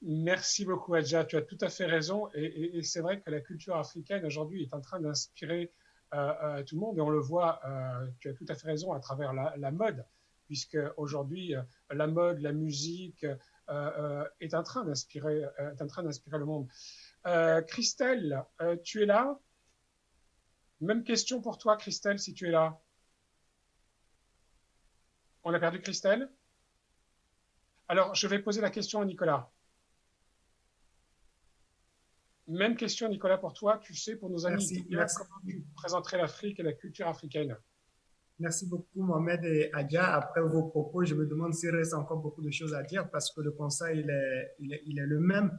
Merci beaucoup, Adja. Tu as tout à fait raison. Et c'est vrai que la culture africaine aujourd'hui est en train d'inspirer tout le monde. Et on le voit, tu as tout à fait raison, à travers la mode, puisque aujourd'hui, la mode, la musique est en train d'inspirer le monde. Christelle, tu es là? Même question pour toi, Christelle, si tu es là. On a perdu Christelle? Alors, je vais poser la question à Nicolas. Même question, Nicolas, pour toi. Tu sais, pour nos amis Merci, italiens, merci. comment tu présenterais l'Afrique et la culture africaine? Merci beaucoup, Mohamed et Adja. Après vos propos, je me demande s'il reste encore beaucoup de choses à dire parce que le constat, il est le même.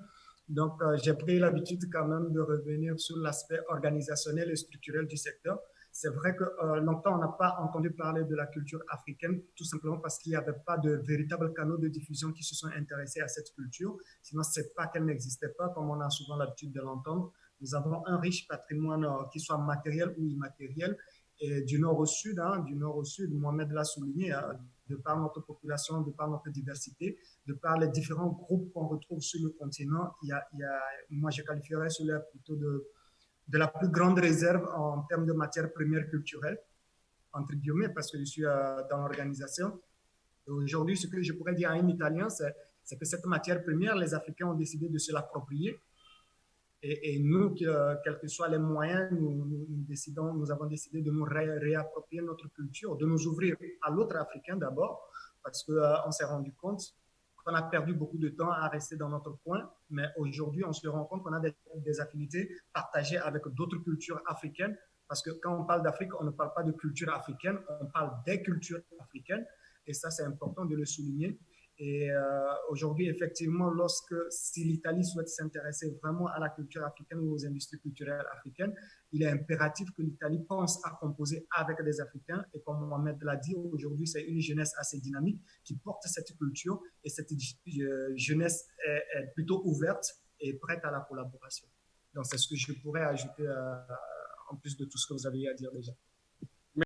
Donc, j'ai pris l'habitude quand même de revenir sur l'aspect organisationnel et structurel du secteur. C'est vrai que longtemps, on n'a pas entendu parler de la culture africaine, tout simplement parce qu'il n'y avait pas de véritables canaux de diffusion qui se sont intéressés à cette culture. Sinon, c'est pas qu'elle n'existait pas, comme on a souvent l'habitude de l'entendre. Nous avons un riche patrimoine, qu'il soit matériel ou immatériel, et du nord au sud, du nord au sud, Mohamed l'a souligné, de par notre population, de par notre diversité, de par les différents groupes qu'on retrouve sur le continent, moi je qualifierais cela plutôt de la plus grande réserve en termes de matières premières culturelles, entre guillemets, parce que je suis dans l'organisation. Aujourd'hui, ce que je pourrais dire à un Italien, c'est que cette matière première, les Africains ont décidé de se l'approprier. Et nous, quels que soient les moyens, nous avons décidé de nous réapproprier notre culture, de nous ouvrir à l'autre africain d'abord, parce qu'on s'est rendu compte qu'on a perdu beaucoup de temps à rester dans notre coin, mais aujourd'hui, on se rend compte qu'on a des affinités partagées avec d'autres cultures africaines, parce que quand on parle d'Afrique, on ne parle pas de culture africaine, on parle des cultures africaines, et ça, c'est important de le souligner. Et aujourd'hui, effectivement, si l'Italie souhaite s'intéresser vraiment à la culture africaine ou aux industries culturelles africaines, il est impératif que l'Italie pense à composer avec des Africains. Et comme Mohamed l'a dit, aujourd'hui, c'est une jeunesse assez dynamique qui porte cette culture et cette jeunesse est plutôt ouverte et prête à la collaboration. Donc, c'est ce que je pourrais ajouter en plus de tout ce que vous avez à dire déjà.